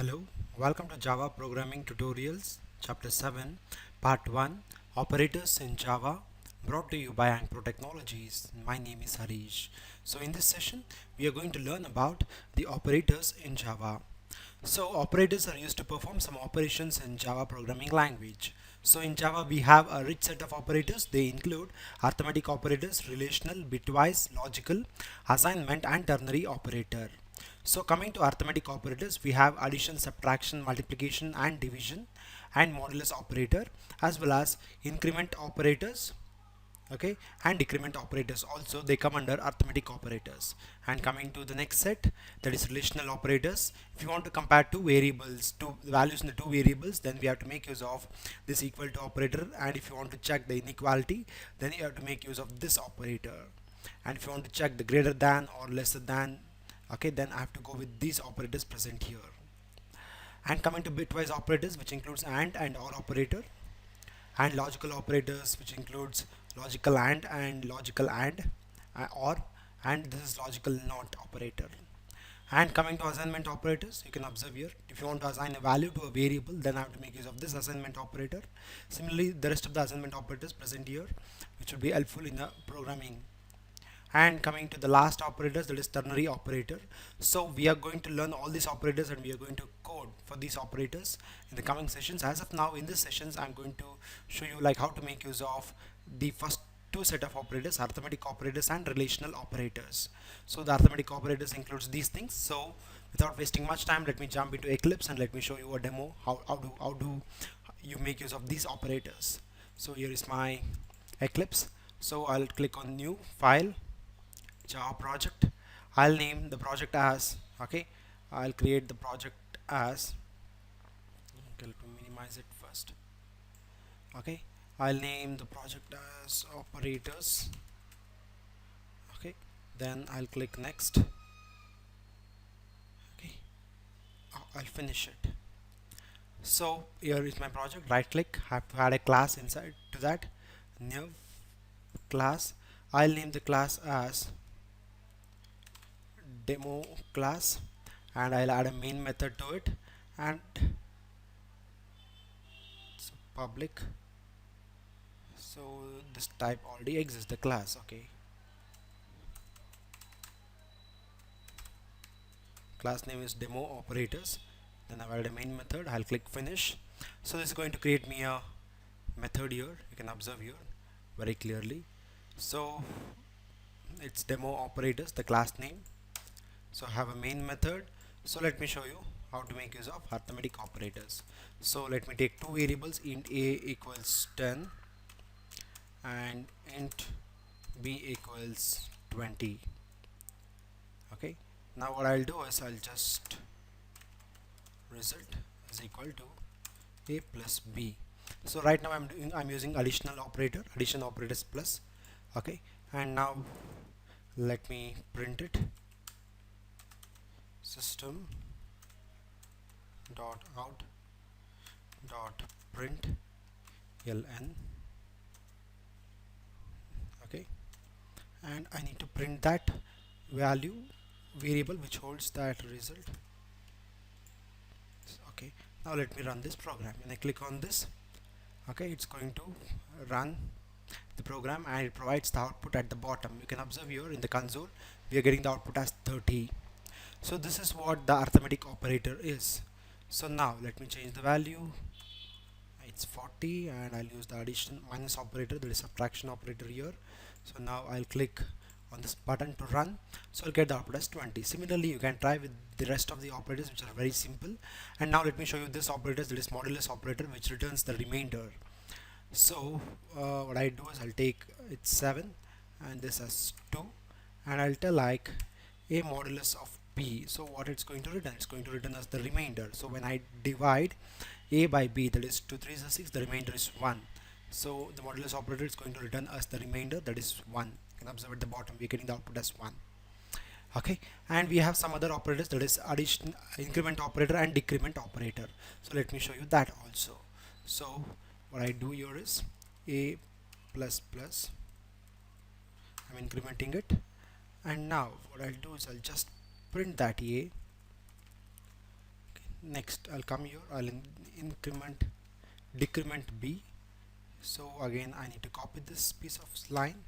Hello, welcome to Java Programming Tutorials, Chapter 7, Part 1, Operators in Java, brought to you by Ankpro Technologies. My name is Harish. So in this session, we are going to learn about the operators in Java. So operators are used to perform some operations in Java programming language. So in Java, we have a rich set of operators. They include arithmetic operators, relational, bitwise, logical, assignment, and ternary operator. So coming to arithmetic operators, we have addition, subtraction, multiplication and division and modulus operator, as well as increment operators, okay, and decrement operators. Also they come under arithmetic operators. And coming to the next set, that is relational operators. If you want to compare two variables, two values in the two variables, then we have to make use of this equal to operator. And if you want to check the inequality, then you have to make use of this operator. And if you want to check the greater than or lesser than, okay, then I have to go with these operators present here. And coming to bitwise operators, which includes and or operator, and logical operators, which includes logical and logical or, and this is logical not operator. And coming to assignment operators, you can observe here, if you want to assign a value to a variable, then I have to make use of this assignment operator. Similarly, the rest of the assignment operators present here, which will be helpful in the programming. And coming to the last operators, that is ternary operator. So we are going to learn all these operators and we are going to code for these operators in the coming sessions. As of now, in these sessions, I'm going to show you like how to make use of the first two set of operators, arithmetic operators and relational operators. So the arithmetic operators includes these things. So without wasting much time, let me jump into Eclipse and let me show you a demo how do you make use of these operators. So here is my Eclipse. So I'll click on new file, Java project. I'll name the project as, okay, I'll create the project as, okay, let me minimize it first. Okay, I'll name the project as operators. Okay, then I'll click next. Okay, I'll finish it. So here is my project. Right click, have to add a class inside to that, new class. I'll name the class as demo class, and I'll add a main method to it, and it's public. So this type already exists, the class. Okay, class name is demo operators. Then I've added a main method. I'll click finish. So this is going to create me a method here. You can observe here very clearly. So it's demo operators, the class name. So I have a main method. So let me show you how to make use of arithmetic operators. So let me take two variables, int a equals 10 and int b equals 20. Okay, now what I'll do is I'll just result is equal to a plus b. So right now I'm using additional operator, addition operators plus. Okay, and now let me print it, system dot out dot print ln. Okay, and I need to print that value variable which holds that result. Okay, now let me run this program. When I click on this, okay, it's going to run the program and it provides the output at the bottom. You can observe here in the console we are getting the output as 30. So this is what the arithmetic operator is. So now let me change the value, it's 40, and I'll use the addition minus operator, that is subtraction operator here. So now I'll click on this button to run, so I'll get the output as 20. Similarly, you can try with the rest of the operators, which are very simple. And now let me show you this operator, that is modulus operator, which returns the remainder. So what I do is I'll take it's 7 and this as 2, and I'll tell like a modulus of b. So what it's going to return, it's going to return as the remainder. So when I divide a by b, that is 2 3 is 6, the remainder is 1. So the modulus operator is going to return us the remainder, that is 1. You can observe at the bottom we're getting the output as 1. Okay, and we have some other operators, that is addition, increment operator and decrement operator. So let me show you that also. So what I do here is a plus plus, I'm incrementing it, and now what I'll do is I'll just print that a. Okay, Next I'll come here, I'll increment decrement b. So again I need to copy this piece of line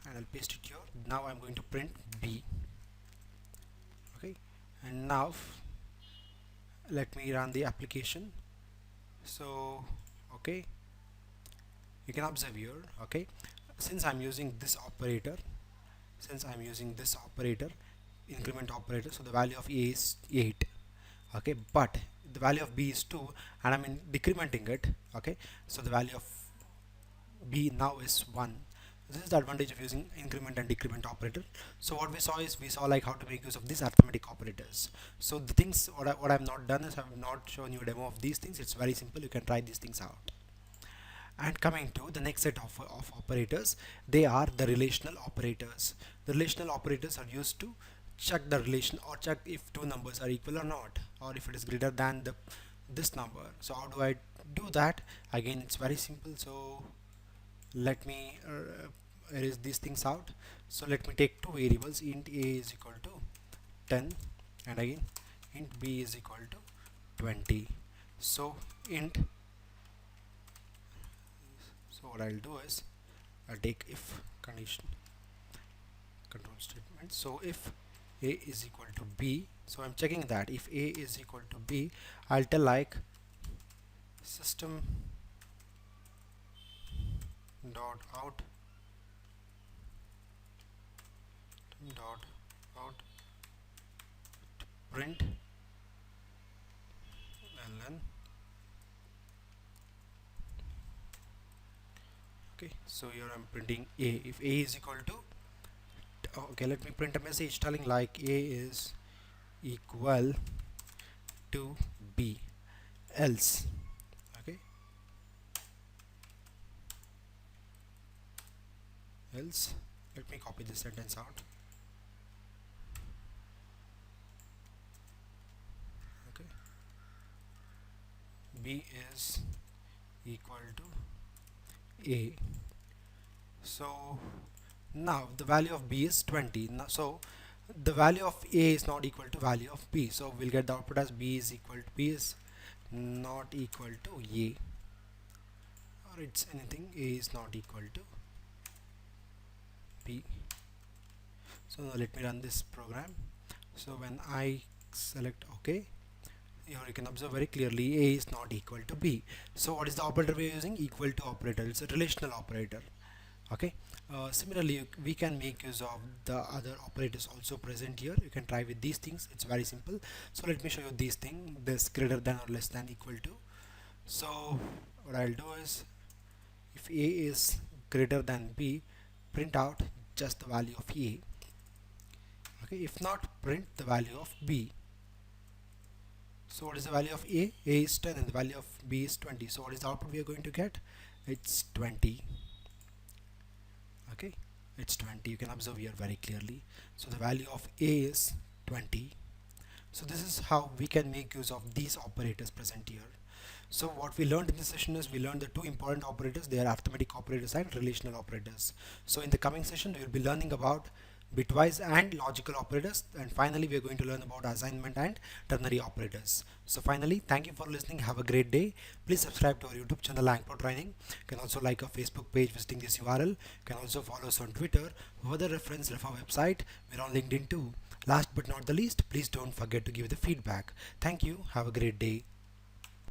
and I'll paste it here. Now I'm going to print b. Okay, and now let me run the application. So okay, you can observe here, okay, since I'm using this operator, increment operator, so the value of a is 8, okay, but the value of b is 2 and I'm decrementing it, okay, so the value of b now is 1. This is the advantage of using increment and decrement operator. So what we saw is, we saw like how to make use of these arithmetic operators. So the things what I've not done is, I've not shown you a demo of these things. It's very simple, you can try these things out. And coming to the next set of operators, they are the relational operators. The relational operators are used to check the relation, or check if two numbers are equal or not, or if it is greater than this number. So how do I do that? Again, it's very simple. So let me erase these things out. So let me take two variables, int a is equal to 10 and again int b is equal to 20. So what I'll do is, I'll take if condition control statement. So if a is equal to b, so I'm checking that if a is equal to b, I'll tell like system dot out print ln. Okay, so here I'm printing a. If a is equal to, okay, let me print a message telling like a is equal to b, else, okay, else, let me copy this sentence out. Okay, b is equal to a. So now the value of b is 20. Now, so the value of a is not equal to value of b, so we'll get the output as b is not equal to a, or it's anything, a is not equal to b. So now let me run this program. So when I select OK, here you can observe very clearly a is not equal to b. So what is the operator we are using? Equal to operator. It's a relational operator. Okay, similarly we can make use of the other operators also present here. You can try with these things, it's very simple. So let me show you these things, this greater than or less than equal to. So what I'll do is, if a is greater than b, print out just the value of a. Okay, if not, print the value of b. So what is the value of a? A is 10 and the value of b is 20. So what is the output we are going to get? It's 20. Okay, it's 20. You can observe here very clearly. So the value of a is 20. So this is how we can make use of these operators present here. So what we learned in this session is, we learned the two important operators. They are arithmetic operators and relational operators. So in the coming session we will be learning about bitwise and logical operators, and finally we are going to learn about assignment and ternary operators. So finally, thank you for listening. Have a great day. Please subscribe to our YouTube channel Langpro Training. You can also like our Facebook page visiting this URL. You can also follow us on Twitter. For further reference, refer our website. We're on LinkedIn too. Last but not the least, please don't forget to give the feedback. Thank you. Have a great day.